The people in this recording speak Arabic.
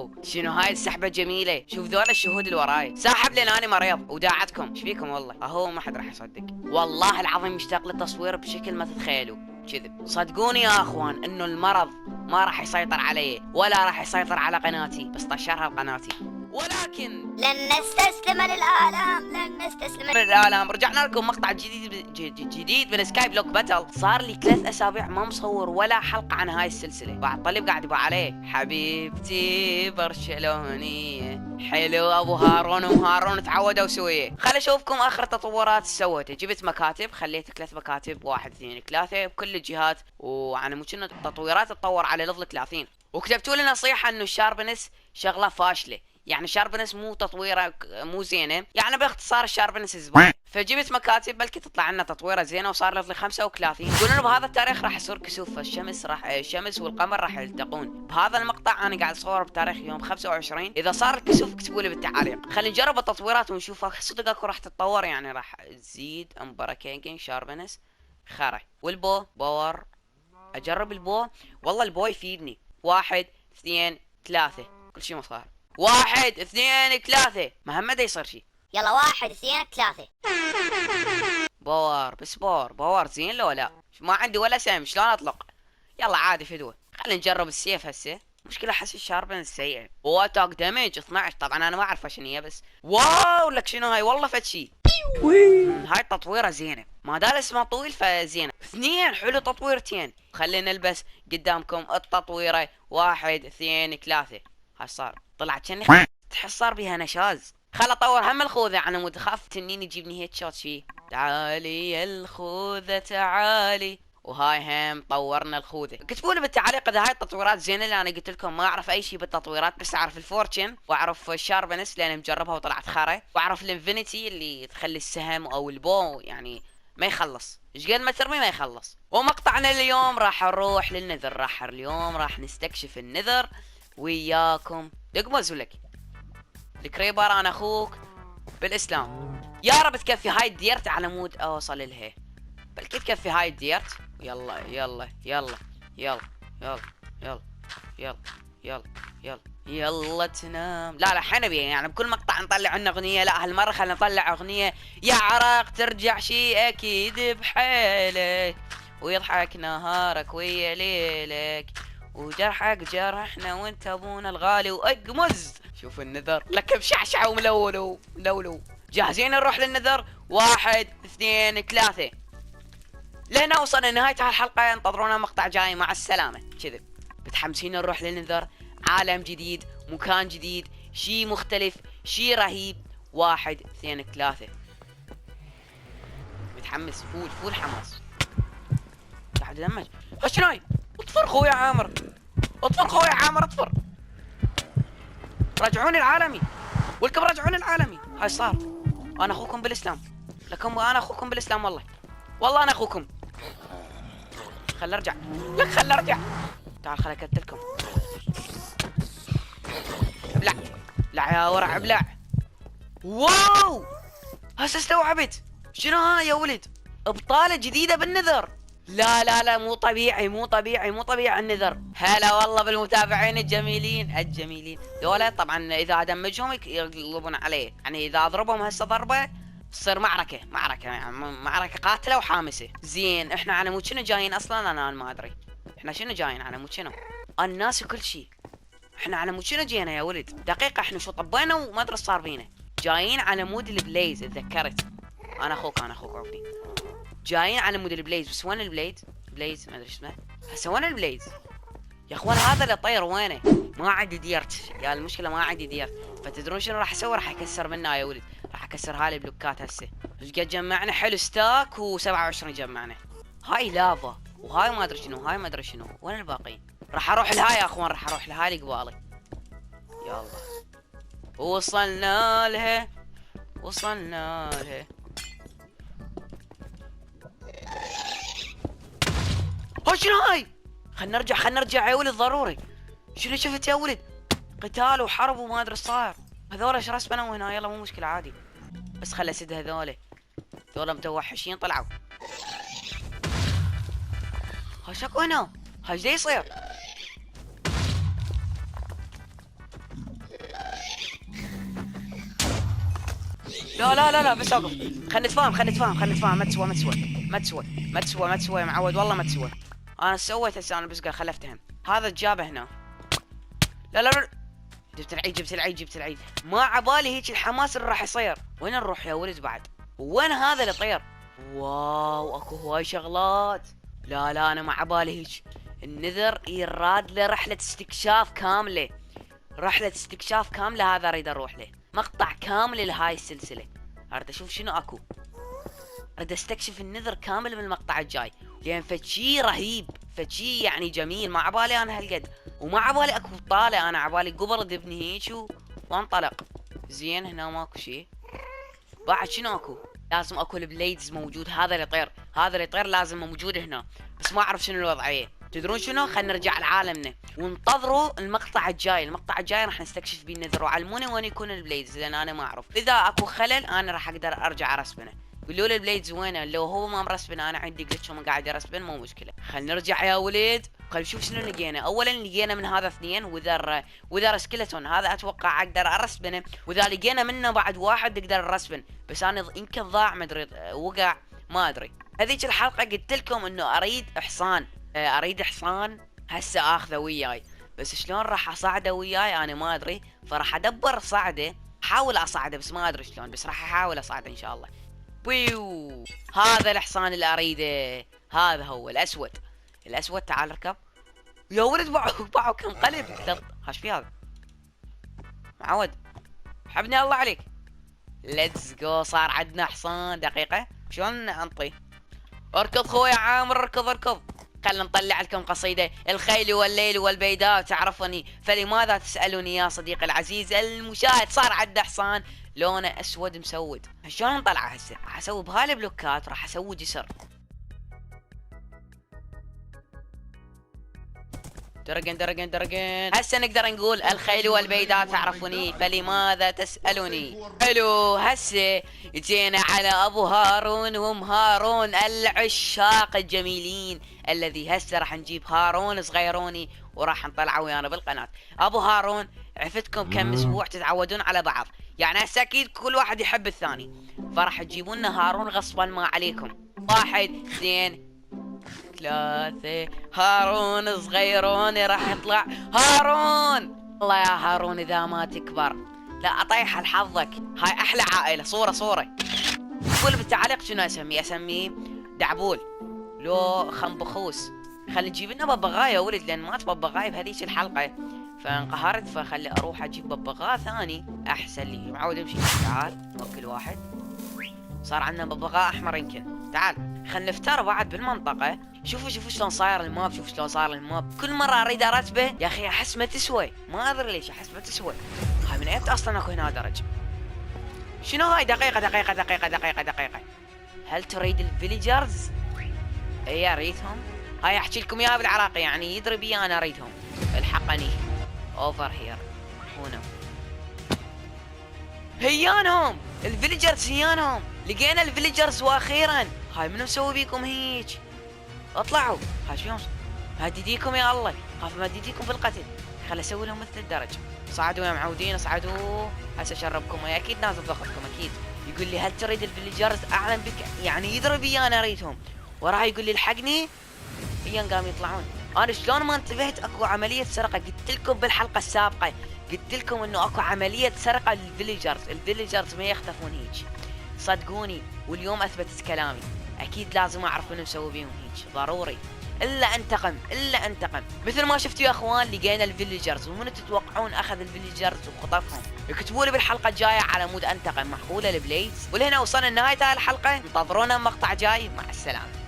واو شنو هاي السحبة جميلة. شوف ذول الشهود اللي وراي، ساحب لان انا مريض وداعتكم. ايش فيكم والله؟ اهو ما حد راح يصدق. والله العظيم مشتاق للتصوير بشكل ما تتخيلوا. كذب. صدقوني يا اخوان انه المرض ما راح يسيطر علي ولا راح يسيطر على قناتي، بس طشرها بقناتي. ولكن لن نستسلم للآلام، لن نستسلم للآلام. رجعنا لكم مقطع جديد من سكاي بلوك باتل. صار لي 3 أسابيع ما مصور ولا حلقة عن هاي السلسلة. بعد طلب قاعد يبا عليه حبيبتي برشلونية. حلو ابو هارون وهارون تعودوا سويه. خل اشوفكم اخر تطورات سويته. جبت مكاتب، خليت 3 مكاتب 1 2 3 بكل الجهات، وعن كنا التطويرات تطور على ليفل 30. وكتبتوا لي نصيحة انه الشاربنس شغلة فاشلة، يعني شاربنس مو تطويره مو زينه، يعني باختصار الشاربنس زباله. فجبت مكاتب بلكي تطلع لنا تطويره زينه، وصار ليفل 35. يقولون بهذا التاريخ راح يصير كسوف، الشمس والقمر راح يلتقون. بهذا المقطع انا قاعد اصور بتاريخ يوم 25. اذا صار الكسوف اكتبوا لي بالتعاليق. خلينا نجرب التطويرات ونشوف صدق اكو راح تتطور، يعني راح تزيد امبراكينج شاربنس خرا. والبو باور، اجرب البو. والله البو يفيدني. 1 2 3 كل شيء مصار. 1 2 3 محمد يصير شيء. يلا 1 2 3. باور بس باور زين لو لا؟ ما عندي ولا سهم، شلون اطلق؟ يلا عادي فدوه. خلينا نجرب السيف هسه. مشكلة احس الشاربن السيء. واتاك دامج 12. طبعا انا ما اعرف شنو هي، بس واو لك شنو هاي والله فد شيء. هاي تطويره زينه، ما دام اسمها طويل فزينه. 2 حلو تطويرتين. خلينا نلبس قدامكم التطويره. 1 2 3. هاي صار طلعت كأني تحس صار بيها نشاز. خل اطور هم الخوذه، انا متخاف تنين يجيبني هيك شوت فيه. تعالي يا الخوذه تعالي. وهاي هم طورنا الخوذه. كتبوا لي بالتعليق اذا هاي التطويرات زينه، لان انا قلت لكم ما اعرف اي شيء بالتطويرات، بس اعرف الفورتشن واعرف الشاربنس لان مجربها وطلعت خرا، واعرف الانفينيتي اللي تخلي السهم او البو يعني ما يخلص، ايش قد ما ترمي ما يخلص. ومقطعنا اليوم راح نروح للنذر. اليوم راح نستكشف النذر وياكم. دقمز ولك الكريبر انا اخوك بالاسلام. يا رب تكفي هاي الديرت على مود اوصل لها. بلكي تكفي هاي الديرت. يلا يلا يلا يلا يلا يلا يلا يلا يلا يلا تنام. لا حنبي يعني بكل مقطع نطلع لنا اغنيه. لا هالمره خلينا نطلع اغنيه يا عراق ترجع شي اكيد بحيلك، ويضحك نهارك ويا ليلك، وجرحك جرحنا وانت ابونا الغالي واقمز. شوف النذر لك بشعشعه وملولو ملولو. جاهزين نروح للنذر؟ 1 2 3. لهنا وصلنا لنهاية هالحلقة. انتظرونا مقطع جاي. مع السلامة. كذب متحمسين نروح للنذر. عالم جديد، مكان جديد، شي مختلف، شي رهيب. 1 2 3. متحمس. فول حماس. قاعد دمج. شناي؟ اطفر خويا عامر، اطفر خويا عامر اطفر. رجعوني العالمي، ولكم رجعوني العالمي. هاي صار. انا اخوكم بالاسلام. لكم انا اخوكم بالاسلام. والله انا اخوكم. خل ارجع لك، خل ارجع. تعال خل اقتلكم. ابلع ابلع يا ورع ابلع. واو هسه استوعبت شنو هاي يا ولد. ابطالة جديدة بالنذر. لا مو طبيعي النذر. هلا والله بالمتابعين الجميلين ذولا. طبعا اذا ادمجهم يقلبون عليه، يعني اذا اضربهم هسه ضربة تصير معركة يعني معركة قاتلة وحامسة. زين احنا على مود شنو جايين اصلا؟ انا ما ادري احنا شنو جايين على مود شنو. انا ناسي كل شيء. احنا على مود شنو جينا يا ولد؟ دقيقة احنا شو طبينا وما ادري صار بينا. جايين على مود البليز. اتذكرت انا اخوك عرفني. جايين على مود البليز. بس وين البليز؟ بليز ما ادري اسمه. هسه وين البليز يا اخوان؟ هذا اللي طير وينه؟ ما عندي ديرت يا المشكلة، ما عندي ديرت. فتدرون شنو راح اسوي؟ راح اكسر منه يا ولد. راح اكسر هاي البلوكات هسه. ايش قد جمعنا؟ حلو ستاك و27 جمعنا. هاي لافا وهاي ما ادري شنو، هاي ما ادري شنو. وين الباقيين؟ راح اروح لهاي يا اخوان، راح اروح لهاي قبالي. يلا وصلنا لها. ها شنو هاي؟ خلنا نرجع يا ولد ضروري. شنو شفت يا ولد؟ قتال وحرب وما ادري صاير. هذول ايش راس بنوا هنا؟ يلا مو مشكلة عادي، بس خل اسد هذول متوحشين طلعوا. ها شكو هنا؟ ها ايش يصير؟ لا لا لا لا بس اوقف. خلنا نتفاهم. ما تسوى يا معود، والله ما تسوى. انا سويت هسه، انا بس قال خل افتهم. هذا جابه هنا. لا لا لا، جبت العيد. ما عبالي هيك الحماس اللي راح يصير. وين نروح يا ولد بعد؟ وين هذا اللي طير؟ واو اكو هواي شغلات. لا لا انا ما عبالي هيك. النذر يراد له رحلة استكشاف كاملة. هذا اريد اروح له. مقطع كامل لهاي السلسلة. اريد اشوف شنو اكو. اريد استكشف النذر كامل من المقطع الجاي، لان فشي رهيب، فشي يعني جميل. ما عبالي انا هالقد، وما عبالي اكو طالع، انا عبالي قبل ابني هيك وانطلق. زين هنا ماكو شيء. بعد شنو اكو؟ لازم اكو البليدز موجود. هذا اللي يطير لازم موجود هنا، بس ما اعرف شنو الوضعيه. تدرون شنو؟ خلينا نرجع لعالمنا وانتظروا المقطع الجاي راح نستكشف بيه النذر، وعلموني وين يكون البليدز، لان انا ما اعرف. اذا اكو خلل انا راح اقدر ارجع ارسبنه. قولوا لي البليدز وينه، لو هو ما مرسبنه انا عندي جلتش وما قاعد ارسبن، مو مشكله. خلينا نرجع يا ولد. خلينا نشوف شنو لقينا. اولا لقينا من هذا 2 وذر سكيلتون، هذا اتوقع اقدر ارسبنه. واذا لقينا منه بعد واحد نقدر نرسبن، بس انا يمكن ضاع، ما ادري وقع، ما ادري. هذيك الحلقه قلت لكم انه اريد حصان هسه اخذه وياي، بس شلون راح اصعده وياي انا ما ادري. فراح ادبر صعده، احاول اصعده بس ما ادري شلون، بس راح احاول اصعده ان شاء الله. بيو، هذا الحصان اللي اريده. هذا هو الاسود. تعال اركب يا ولد. باعوا كم قلب. خش في هذا معود، حبني الله عليك. ليتس جو. صار عندنا حصان. دقيقة شلون انطي؟ اركض خويا عامر، اركض. خلنا نطلع لكم قصيدة. الخيل والليل والبيداء تعرفني، فلماذا تسألني يا صديقي العزيز المشاهد؟ صار عندنا حصان لونه اسود مسود. شلون نطلعه هسه؟ راح اسوي بهالبلوكات، راح اسوي جسر. درجن. هسه نقدر نقول الخيل والبيداء تعرفني، فلماذا تسألني؟ حلو. هسه جينا على ابو هارون وام هارون العشاق الجميلين، الذي هسه راح نجيب هارون صغيروني وراح نطلعه ويانا بالقناة. ابو هارون عفتكم كم اسبوع تتعودون على بعض، يعني هسه اكيد كل واحد يحب الثاني، فراح تجيبون لنا هارون غصبا ما عليكم. 1 2 3. هارون صغيروني راح يطلع. هارون الله يا هارون اذا ما تكبر لا اطيح لحظك. هاي احلى عائلة. صورة قول بالتعليق شنو اسميه دعبول لو خنبخوس. خلي نجيب لنا ببغاء يا ولد، لان مات ببغاء بهذيك الحلقة فانقهرت، فخلي اروح اجيب ببغاء ثاني احسن لي. معود امشي. تعال وكل واحد. صار عندنا ببغاء احمر يمكن. تعال خلينا نفتر بعد بالمنطقة. شوفوا شلون صاير الماب. كل مرة اريد ارتبه يا اخي احس ما تسوى، ما ادري ليش احس ما تسوى. هاي من ايمتى اصلا اكو هنا درج؟ شنو هاي؟ دقيقة. هل تريد الفيليجرز؟ اي اريدهم. هاي احكي لكم اياها بالعراقي، يعني يدري بي انا اريدهم. الحقني. اوفر هير. هنا هيانهم الفيليجرز، لقينا الفيليجرز واخيرا. هاي منو مسوي بيكم هيك؟ اطلعوا. هاي شلون هديديكم يا الله، خاف ما هديديكم بالقتل. خل اسوي لهم مثل الدرج. صعدوا يا معودين، اصعدوا. هسه اشربكم، اكيد نازل ضغطكم اكيد. يقول لي هل تريد الفيليجرز؟ اعلن بك، يعني يدري بي انا اريدهم. وراح يقول لي الحقني. هيان قاموا يطلعون. انا شلون ما انتبهت اكو عملية سرقة؟ قلت لكم بالحلقة السابقة، قلت لكم انه اكو عملية سرقة الفيليجرز ما يختفون هيك، صدقوني. واليوم اثبتت كلامي. اكيد لازم اعرف منو مسوي بيهم هيك، ضروري. الا انتقم مثل ما شفتوا يا اخوان. لقينا الفيليجرز، ومن تتوقعون اخذ الفيليجرز وخطفهم؟ اكتبوا لي بالحلقه الجايه على مود انتقم. معقوله البليدز؟ ولهنا وصلنا لنهايه هاي الحلقه. انتظرونا مقطع جاي. مع السلامه.